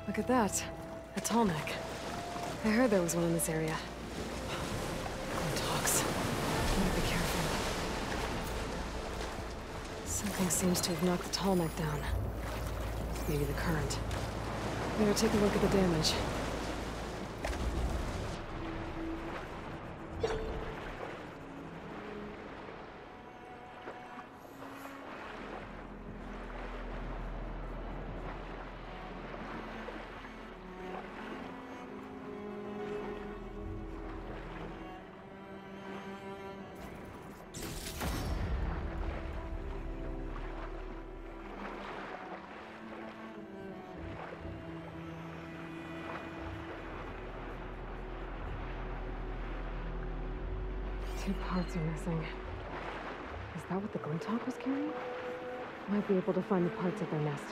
Look at that. A tall neck. I heard there was one in this area. Talks. Better be careful. Something seems to have knocked the tall neck down. Maybe the current. Better take a look at the damage. Two parts are missing. Is that what the Glinthawk was carrying? Might be able to find the parts at their nest.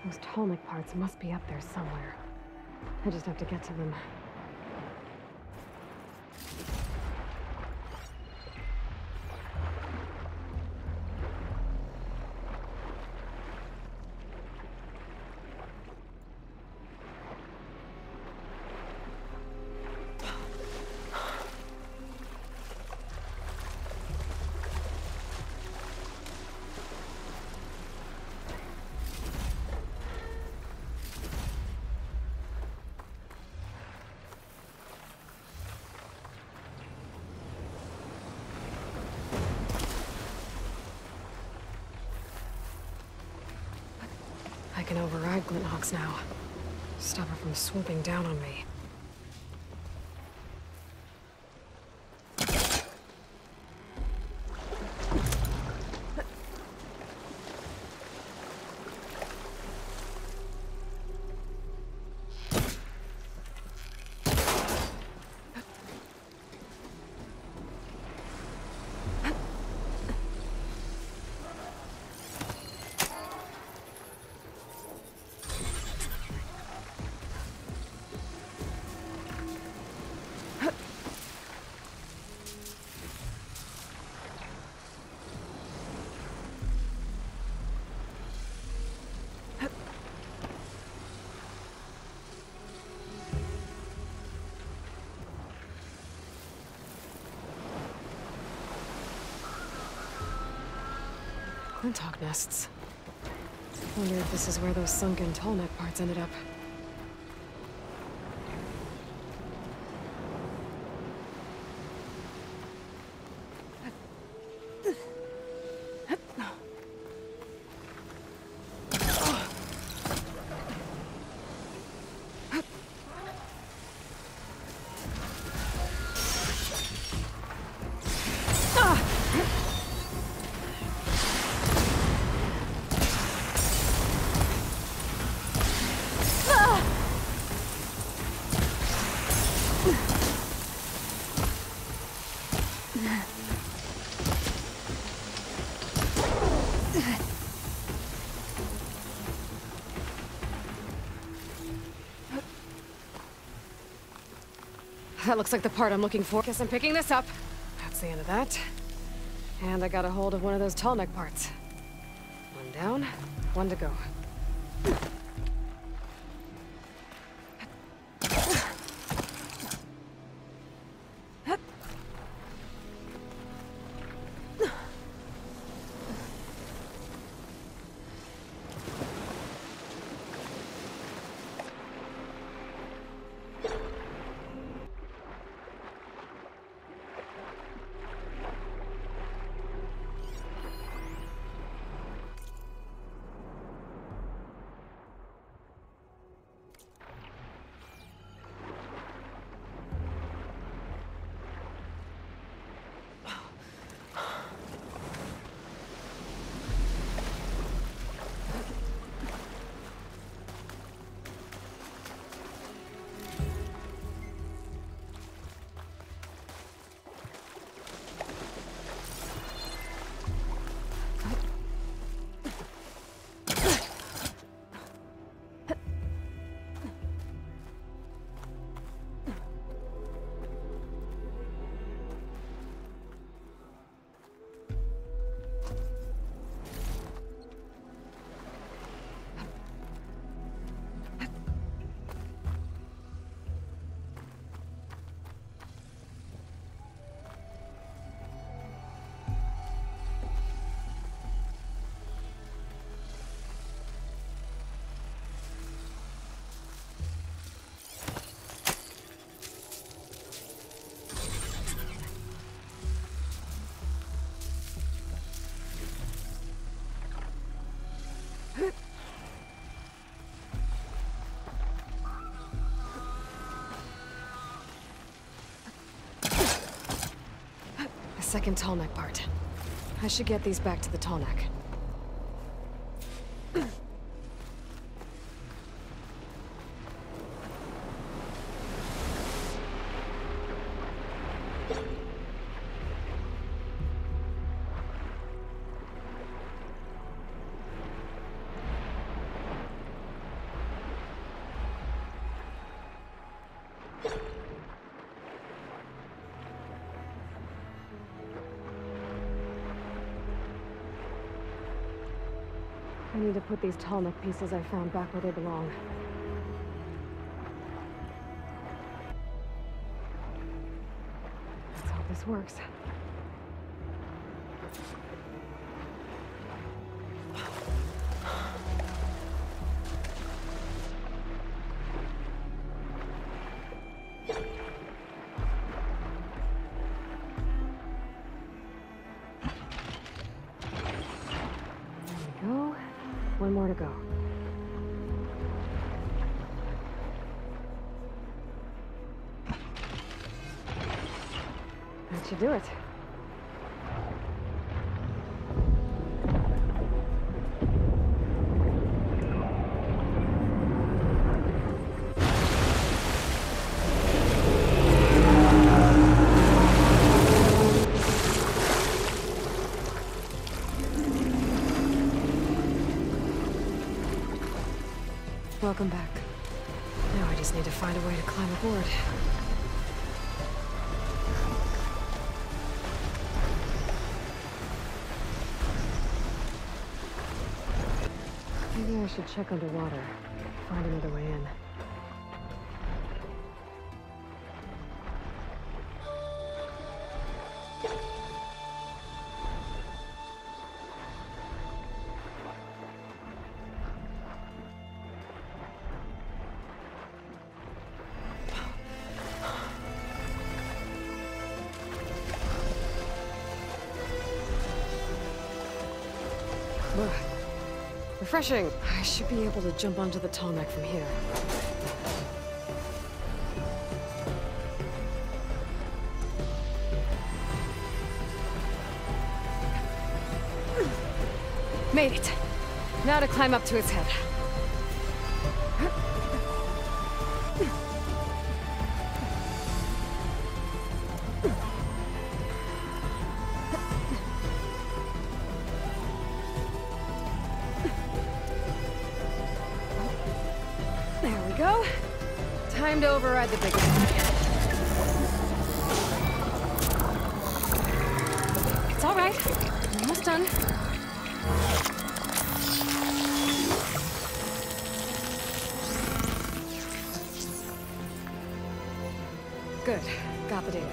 Those Tallneck parts must be up there somewhere. I just have to get to them. I can override Glinthawks now. Stop her from swooping down on me. Glinthawk nests. Wonder if this is where those sunken Tallneck parts ended up. That looks like the part I'm looking for. Guess I'm picking this up. That's the end of that. And I got a hold of one of those Tallneck parts. One down, one to go. second tall neck part. I should get these back to the tall neck. I need to put these tall neck pieces I found back where they belong. Let's hope this works. One more to go. That should do it. Welcome back. Now I just need to find a way to climb aboard. Maybe I should check underwater. Find another way in. Refreshing. I should be able to jump onto the tall neck from here. Made it. Now to climb up to its head. There we go. Time to override the big one. It's all right. I'm almost done. Good. Got the data.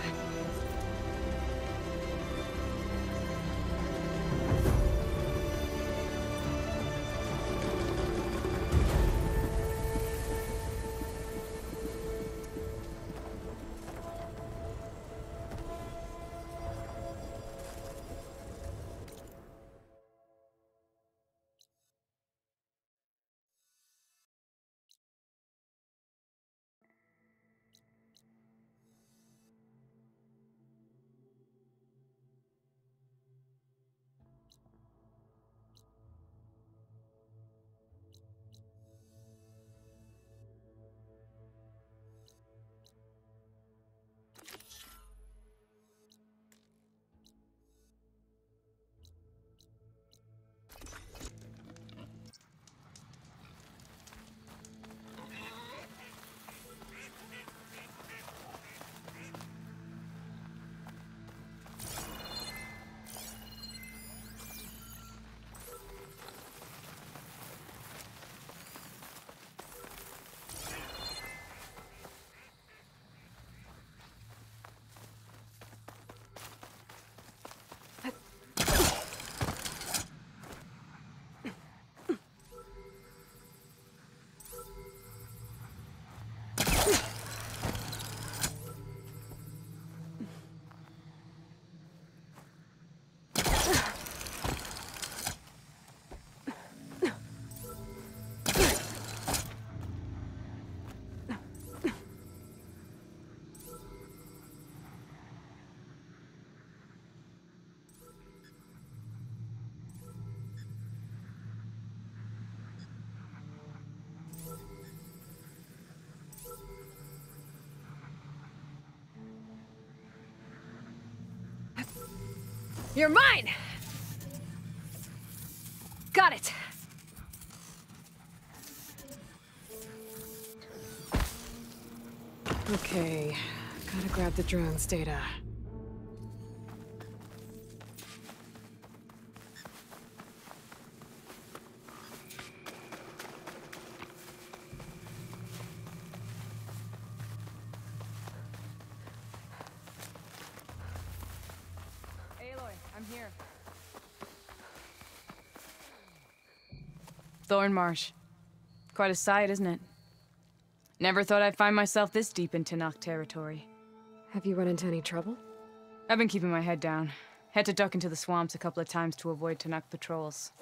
You're mine! Got it! Okay, gotta grab the drone's data. I'm here. Thornmarsh. Quite a sight, isn't it? Never thought I'd find myself this deep in Tanakh territory. Have you run into any trouble? I've been keeping my head down. Had to duck into the swamps a couple of times to avoid Tanakh patrols.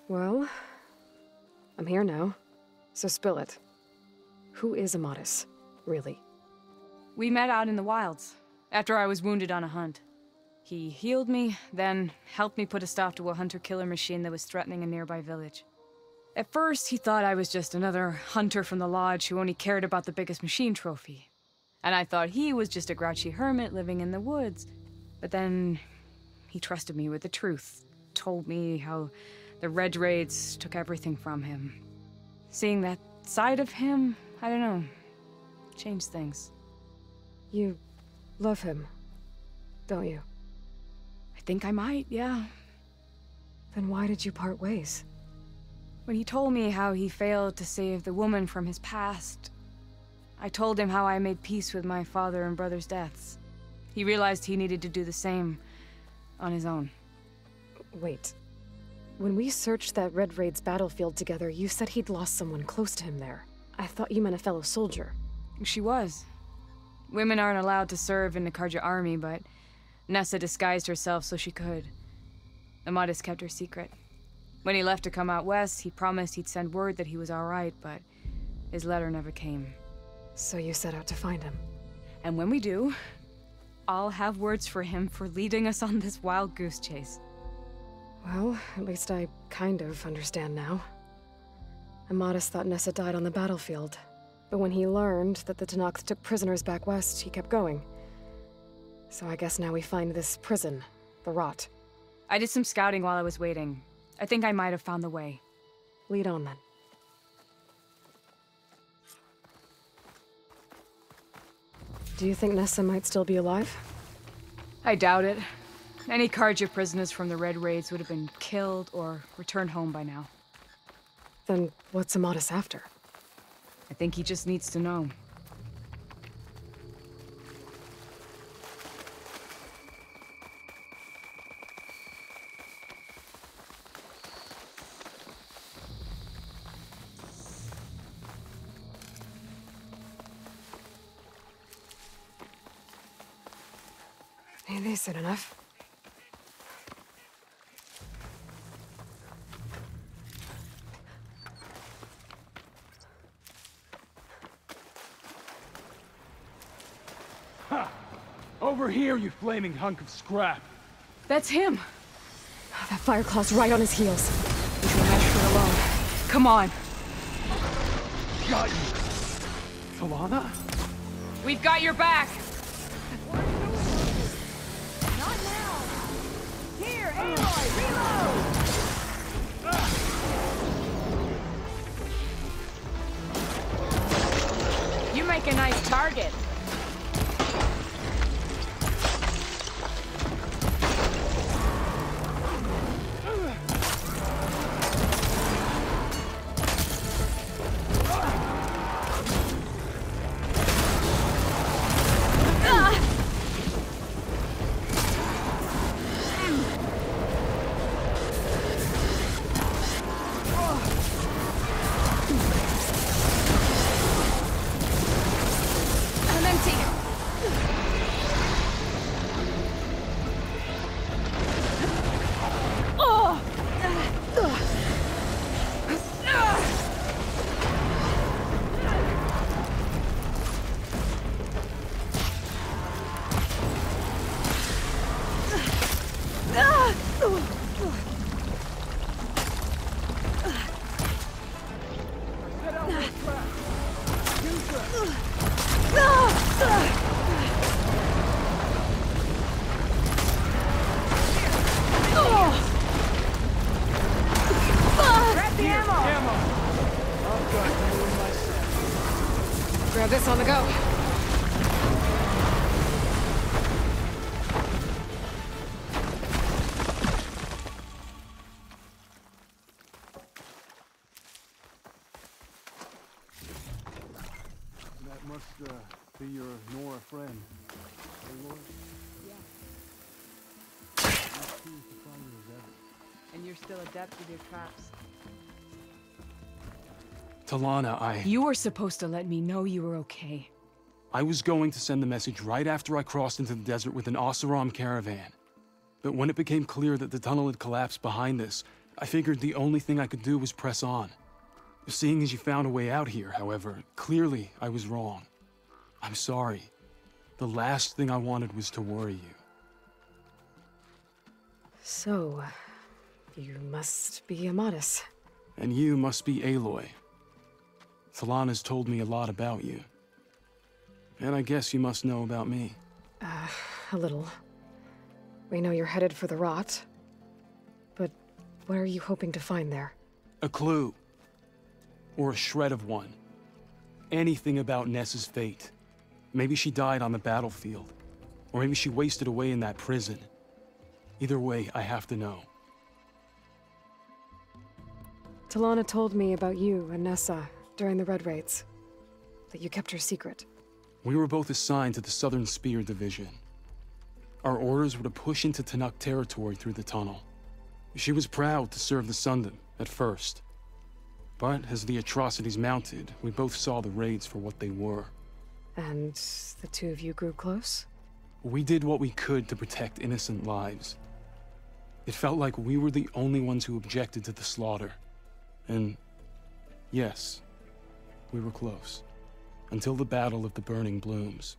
Well, I'm here now, so spill it. Who is Amatis, really? We met out in the wilds, after I was wounded on a hunt. He healed me, then helped me put a stop to a hunter-killer machine that was threatening a nearby village. At first, he thought I was just another hunter from the lodge who only cared about the biggest machine trophy. And I thought he was just a grouchy hermit living in the woods. But then, he trusted me with the truth. Told me how the Red Raids took everything from him. Seeing that side of him, I don't know, changed things. You love him, don't you? I think I might, yeah. Then why did you part ways? When he told me how he failed to save the woman from his past, I told him how I made peace with my father and brother's deaths. He realized he needed to do the same on his own. Wait. When we searched that Red Raid's battlefield together, you said he'd lost someone close to him there. I thought you meant a fellow soldier. She was. Women aren't allowed to serve in the Karja army, but Nessa disguised herself so she could. Amatis kept her secret. When he left to come out west, he promised he'd send word that he was all right, but his letter never came. So you set out to find him? And when we do, I'll have words for him for leading us on this wild goose chase. Well, at least I kind of understand now. Amatis thought Nessa died on the battlefield, but when he learned that the Tanakhs took prisoners back west, he kept going. So I guess now we find this prison, the Rot. I did some scouting while I was waiting. I think I might have found the way. Lead on, then. Do you think Nessa might still be alive? I doubt it. Any Karja prisoners from the Red Raids would have been killed or returned home by now. Then what's Amatis after? I think he just needs to know. Ain't they soon enough? Ha! Over here, you flaming hunk of scrap! That's him! Oh, that Fireclaw's right on his heels. He's gonna mesh her alone. Come on! Got you! Solana? We've got your back! Not now! Here, Aloy, reload! You make a nice target. Grab this on the go. That must be your Nora friend. Hey, Lord. And you're still adept with your traps. Talana, You were supposed to let me know you were okay. I was going to send the message right after I crossed into the desert with an Oseram caravan. But when it became clear that the tunnel had collapsed behind us, I figured the only thing I could do was press on. Seeing as you found a way out here, however, clearly I was wrong. I'm sorry. The last thing I wanted was to worry you. So, you must be Amatis. And you must be Aloy. Talana's told me a lot about you. And I guess you must know about me. A little. We know you're headed for the rot. But what are you hoping to find there? A clue. Or a shred of one. Anything about Nessa's fate. Maybe she died on the battlefield. Or maybe she wasted away in that prison. Either way, I have to know. Talana told me about you and Nessa during the Red Raids. That you kept her secret. We were both assigned to the Southern Spear Division. Our orders were to push into Tanakh territory through the tunnel. She was proud to serve the Sundom at first. But as the atrocities mounted, we both saw the raids for what they were. And the two of you grew close? We did what we could to protect innocent lives. It felt like we were the only ones who objected to the slaughter. And yes, we were close. Until the Battle of the Burning Blooms.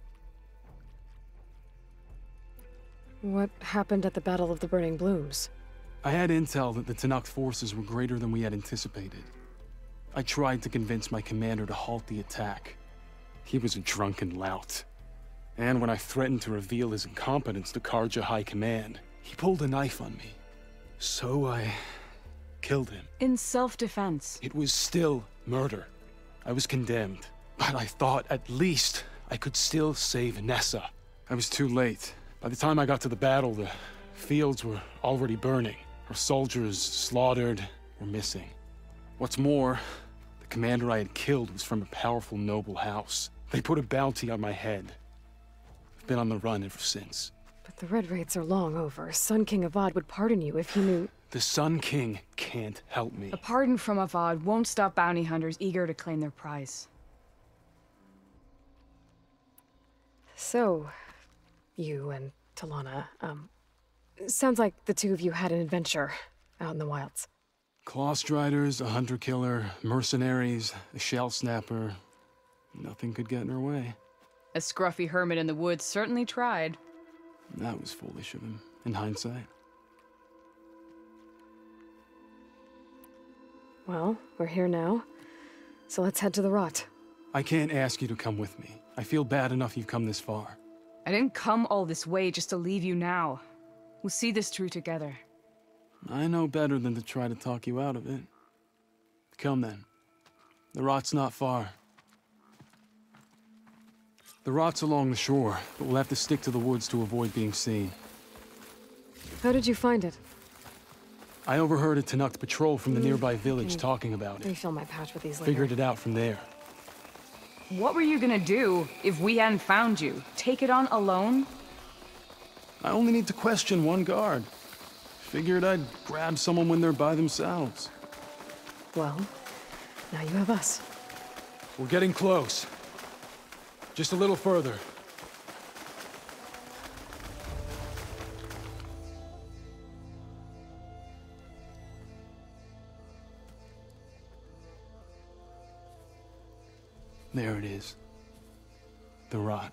What happened at the Battle of the Burning Blooms? I had intel that the Tanakh forces were greater than we had anticipated. I tried to convince my commander to halt the attack. He was a drunken lout. And when I threatened to reveal his incompetence to Karja High Command, he pulled a knife on me. So I killed him. In self-defense. It was still murder. I was condemned. But I thought at least I could still save Nessa. I was too late. By the time I got to the battle, the fields were already burning. Our soldiers, slaughtered, were missing. What's more, the commander I had killed was from a powerful noble house. They put a bounty on my head. I've been on the run ever since. But the Red Raids are long over. Sun King Avad would pardon you if he knew... The Sun King can't help me. A pardon from Avad won't stop bounty hunters eager to claim their prize. So, you and Talana, sounds like the two of you had an adventure out in the wilds. Clawstriders, a hunter-killer, mercenaries, a shell snapper. Nothing could get in her way. A scruffy hermit in the woods certainly tried. That was foolish of him, in hindsight. Well, we're here now, so let's head to the rot. I can't ask you to come with me. I feel bad enough you've come this far. I didn't come all this way just to leave you now. We'll see this through together. I know better than to try to talk you out of it. Come then. The rot's not far. The rot's along the shore, but we'll have to stick to the woods to avoid being seen. How did you find it? I overheard a Tanakh patrol from the nearby village talking about it. Refill my pouch with these later. Figured it out from there. What were you gonna do if we hadn't found you? Take it on alone? I only need to question one guard. Figured I'd grab someone when they're by themselves. Well, now you have us. We're getting close. Just a little further. There it is. The rot.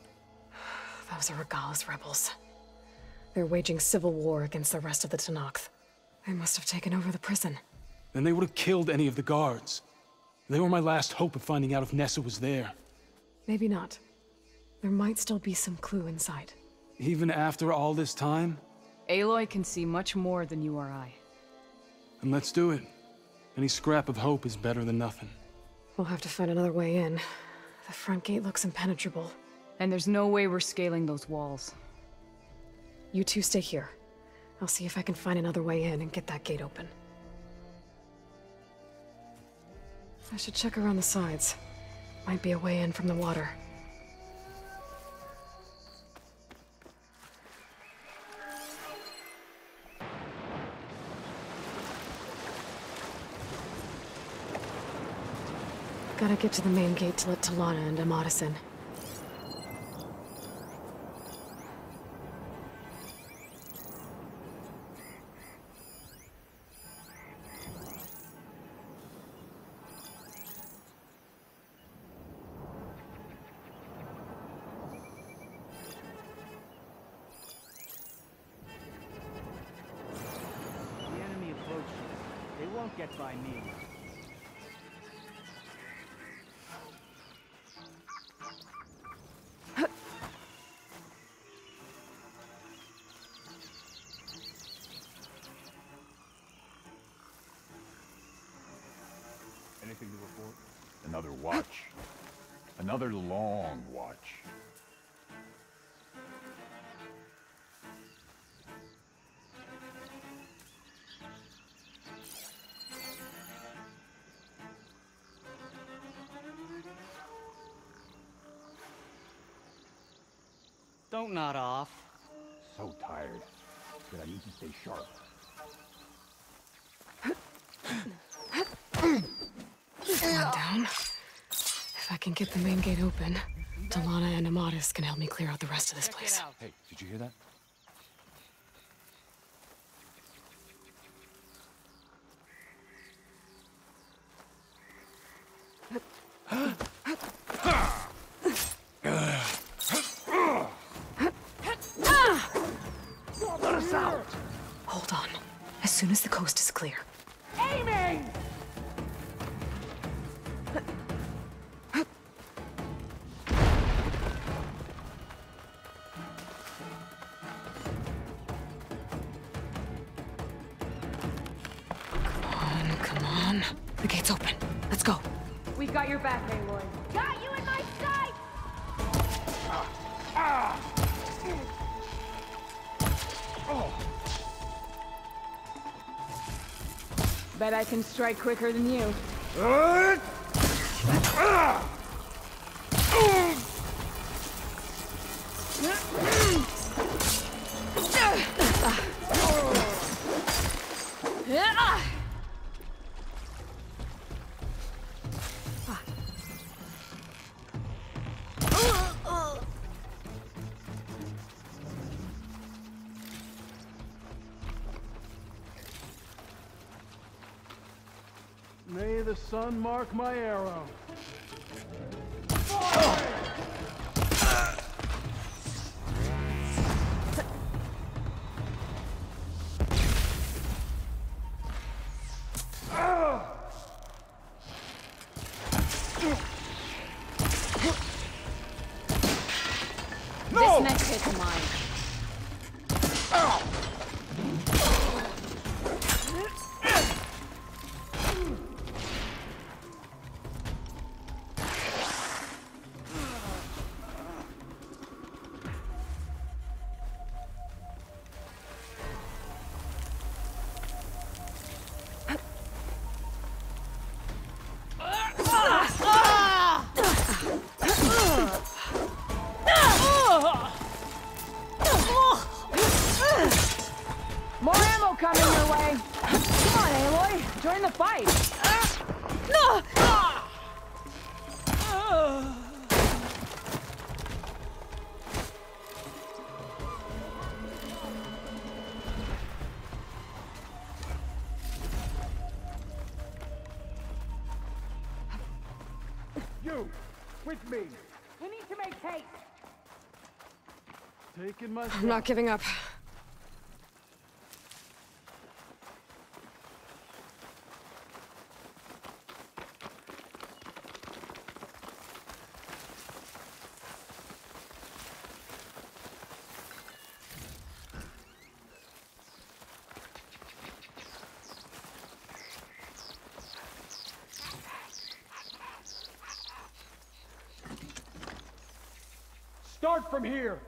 Those are Regala's rebels. They're waging civil war against the rest of the Tanakh. They must have taken over the prison. Then they would have killed any of the guards. They were my last hope of finding out if Nessa was there. Maybe not. There might still be some clue inside. Even after all this time? Aloy can see much more than you or I. Then let's do it. Any scrap of hope is better than nothing. We'll have to find another way in. The front gate looks impenetrable. And there's no way we're scaling those walls. You two stay here. I'll see if I can find another way in and get that gate open. I should check around the sides. Might be a way in from the water. Gotta get to the main gate to let Talana and Amadis in. The enemy approaches. They won't get by me. Anything to report? Another watch. Another long watch. Don't nod off. So tired that I need to stay sharp. One down. If I can get the main gate open, Talana and Amadis can help me clear out the rest of this place. Check it out. Hey, did you hear that? Hold on. As soon as the coast is clear. Aiming! Come on. The gate's open. Let's go. We've got your back, Aloy. Got you in my sight! Bet I can strike quicker than you. May the sun mark my arrow. This next hit's mine. More ammo coming your way. Come on, Aloy. Join the fight. You, with me. We need to make haste! Taking my I'm not giving up. Start from here.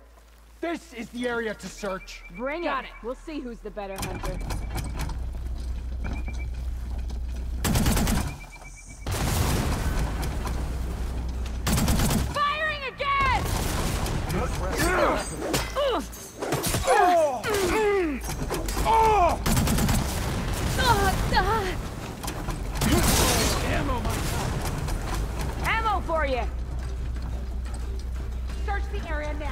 This is the area to search. Bring it. We'll see who's the better hunter. Firing again! Ammo for you! Search the area now.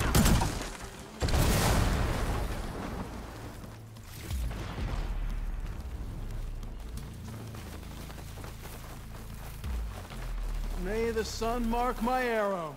May the sun mark my arrow.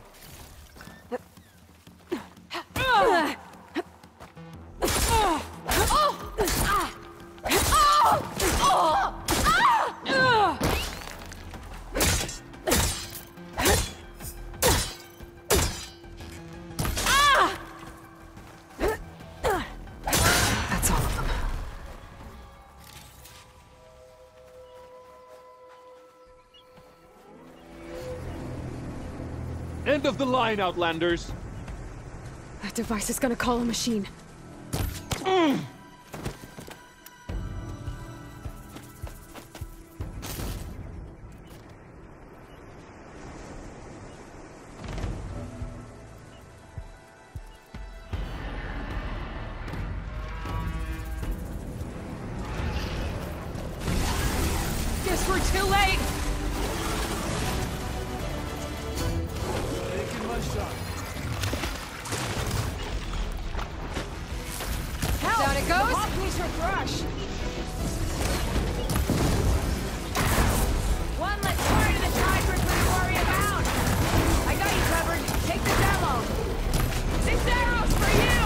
That's all of them. End of the line, Outlanders! That device is gonna call a machine. Guess we're too late! Taking my shot. Down it goes! Needs her thrush! One less part of the Tigers to worry about! I got you covered. Take the demo! 6 arrows for you!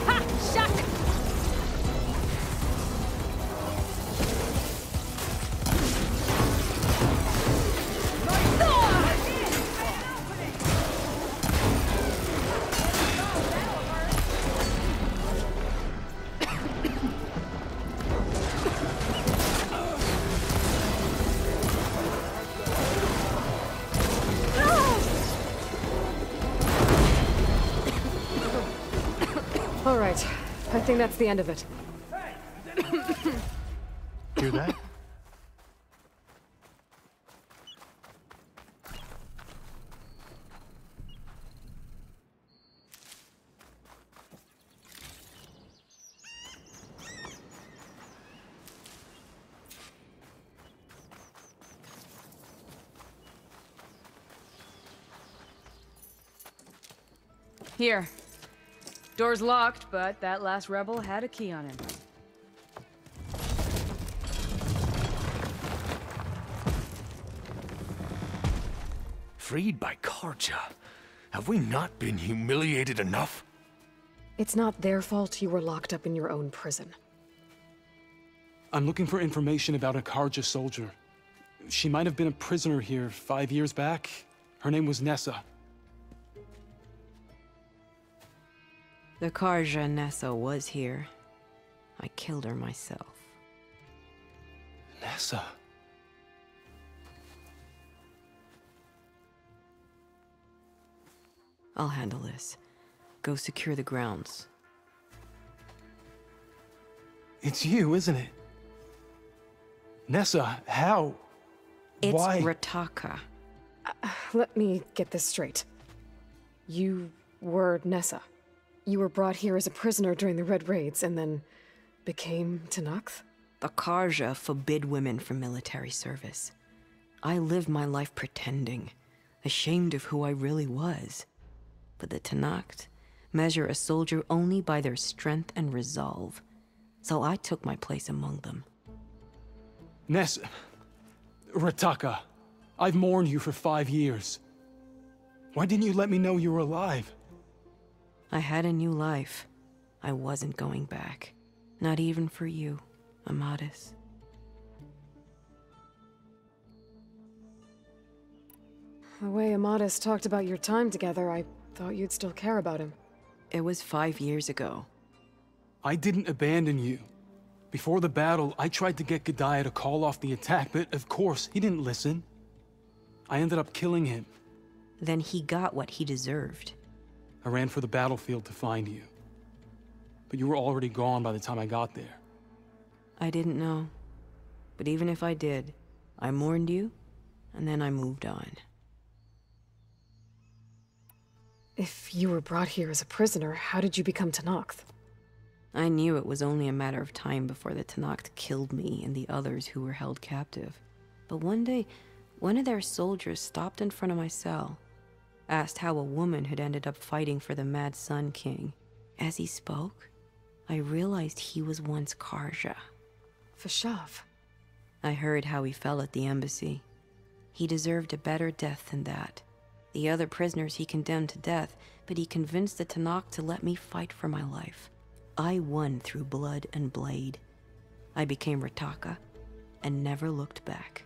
Ha! Shot it! All right. I think that's the end of it. Hear that? Here. Door's locked, but that last rebel had a key on him. Freed by Karja? Have we not been humiliated enough? It's not their fault you were locked up in your own prison. I'm looking for information about a Karja soldier. She might have been a prisoner here 5 years back. Her name was Nessa. The Karja Nessa was here. I killed her myself. Nessa? I'll handle this. Go secure the grounds. It's you, isn't it? Nessa, how? It's Why? Rataka. Let me get this straight. You were Nessa. You were brought here as a prisoner during the Red Raids and then became Tenakth? The Karja forbid women from military service. I lived my life pretending, ashamed of who I really was. But the Tenakth measure a soldier only by their strength and resolve. So I took my place among them. Nessa... Rataka, I've mourned you for 5 years. Why didn't you let me know you were alive? I had a new life. I wasn't going back. Not even for you, Amadis. The way Amadis talked about your time together, I thought you'd still care about him. It was 5 years ago. I didn't abandon you. Before the battle, I tried to get Godiah to call off the attack, but of course, he didn't listen. I ended up killing him. Then he got what he deserved. I ran for the battlefield to find you. But you were already gone by the time I got there. I didn't know. But even if I did, I mourned you, and then I moved on. If you were brought here as a prisoner, how did you become Tenakth? I knew it was only a matter of time before the Tenakth killed me and the others who were held captive. But one day, one of their soldiers stopped in front of my cell, asked how a woman had ended up fighting for the Mad Sun King. As he spoke, I realized he was once Karja. Vashav. I heard how he fell at the embassy. He deserved a better death than that. The other prisoners he condemned to death, but he convinced the Tenakth to let me fight for my life. I won through blood and blade. I became Rataka and never looked back.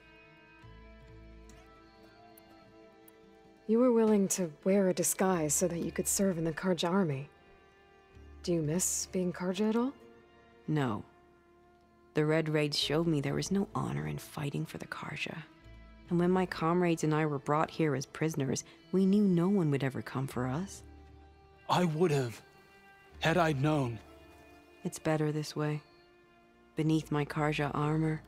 You were willing to wear a disguise so that you could serve in the Karja army. Do you miss being Karja at all? No. The Red Raids showed me there was no honor in fighting for the Karja. And when my comrades and I were brought here as prisoners, we knew no one would ever come for us. I would have, had I known. It's better this way. Beneath my Karja armor,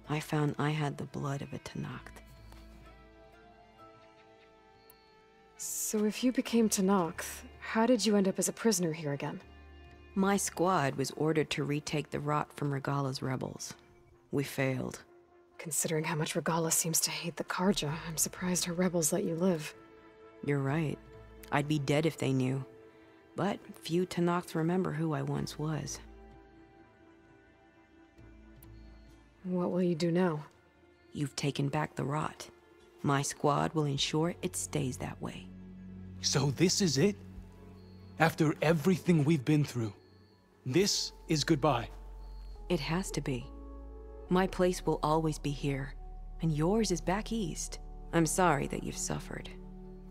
I found I had the blood of a Tenakth. So if you became Tenakth, how did you end up as a prisoner here again? My squad was ordered to retake the Rot from Regala's rebels. We failed. Considering how much Regala seems to hate the Karja, I'm surprised her rebels let you live. You're right. I'd be dead if they knew. But few Tenakths remember who I once was. What will you do now? You've taken back the Rot. My squad will ensure it stays that way. So this is it? After everything we've been through, this is goodbye? It has to be. My place will always be here, and yours is back east. I'm sorry that you've suffered.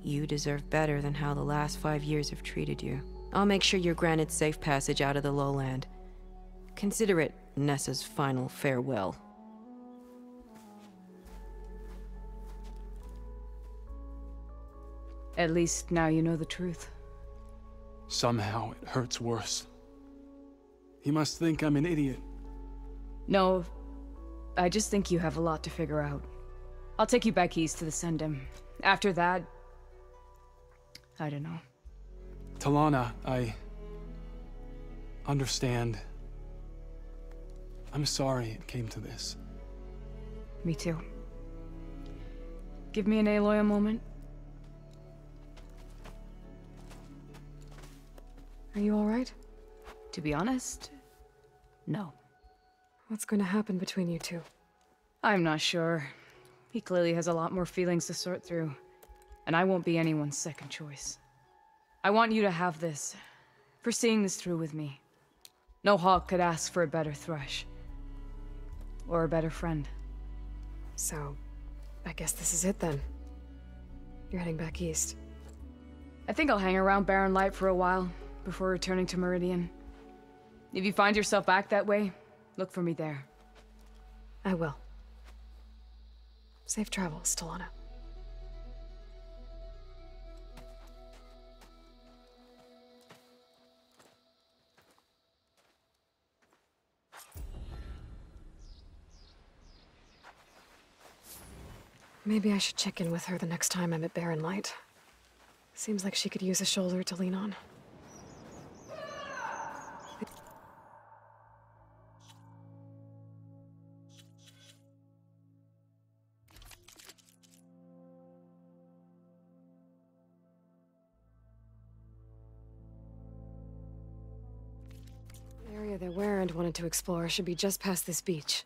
You deserve better than how the last 5 years have treated you. I'll make sure you're granted safe passage out of the lowland. Consider it Nessa's final farewell. At least now you know the truth. Somehow it hurts worse. He must think I'm an idiot. No, I just think you have a lot to figure out. I'll take you back east to the Sendem. After that, I don't know. Talana, I understand. I'm sorry it came to this. Me too. Give me an Aloy a moment. Are you alright? To be honest, no. What's going to happen between you two? I'm not sure. He clearly has a lot more feelings to sort through, and I won't be anyone's second choice. I want you to have this, for seeing this through with me. No hawk could ask for a better thrush. Or a better friend. So, I guess this is it then. You're heading back east. I think I'll hang around Barren Light for a while, before returning to Meridian. If you find yourself back that way, look for me there. I will. Safe travels, Talana. Maybe I should check in with her the next time I'm at Barren Light. Seems like she could use a shoulder to lean on. The area that Warrant wanted to explore should be just past this beach.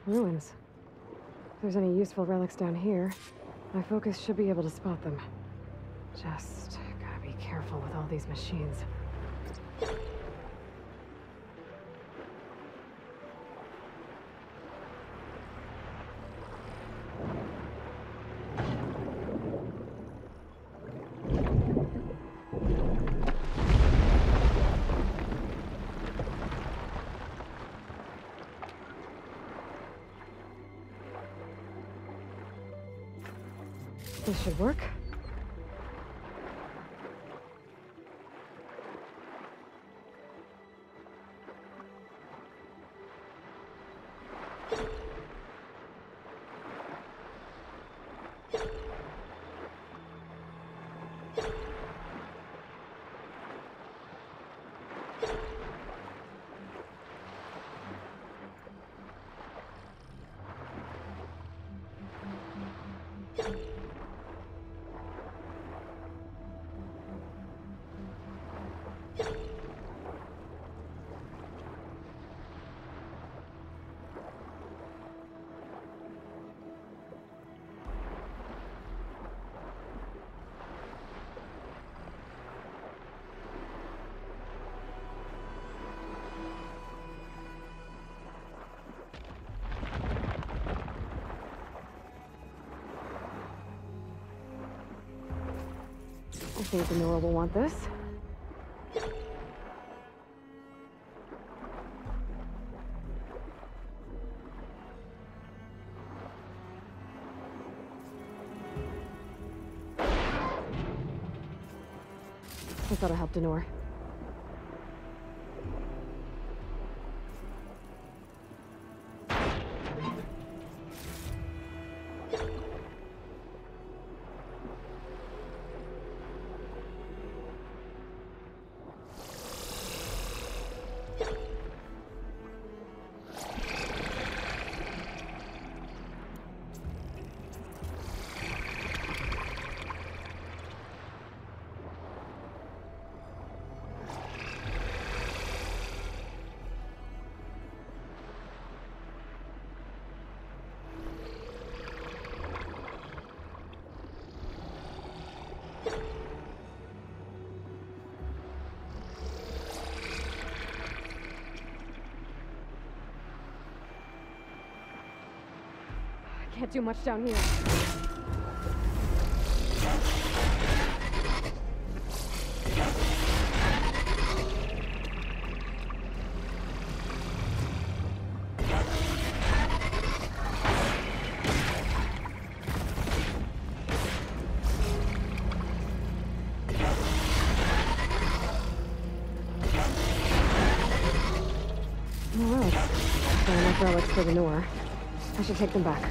ruins. If there's any useful relics down here, my focus should be able to spot them. Just gotta be careful with all these machines. This should work. I think the Nora will want this. I thought I helped Denor. Can't do much down here. No relics. There are enough relics for the Nora. I should take them back.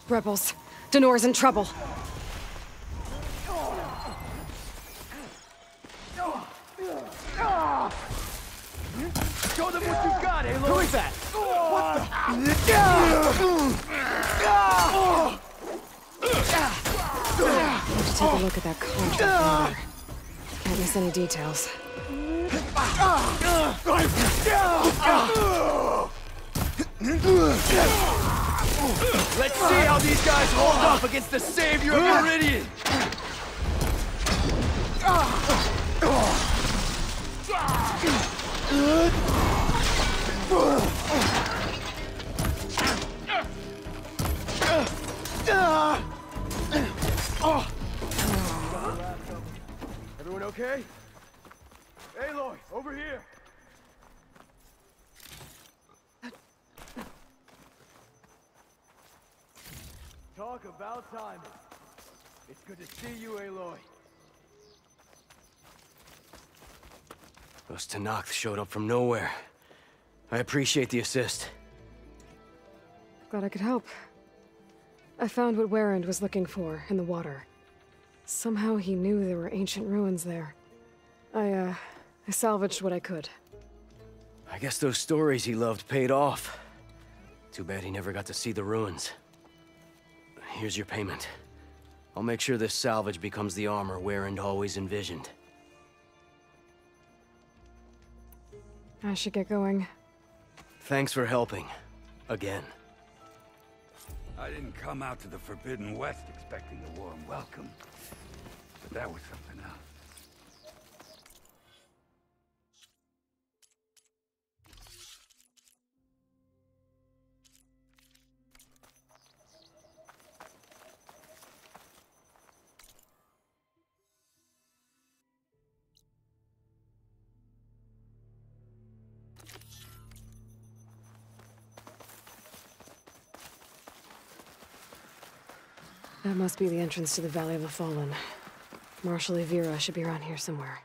Rebels. Denor's in trouble. Show them what you got, Aloy! Who is that? I need to take a look at that contract. Can't miss any details. Let's see how these guys hold up against the savior of Meridian! Everyone okay? Aloy, over here! Talk about timing. It's good to see you, Aloy. Those Tenakth showed up from nowhere. I appreciate the assist. Glad I could help. I found what Warrand was looking for in the water. Somehow he knew there were ancient ruins there. I salvaged what I could. I guess those stories he loved paid off. Too bad he never got to see the ruins. Here's your payment. I'll make sure this salvage becomes the armor Warren always envisioned. I should get going. Thanks for helping. Again. I didn't come out to the Forbidden West expecting a warm welcome. But that was something else. That must be the entrance to the Valley of the Fallen. Marshal Evira should be around here somewhere.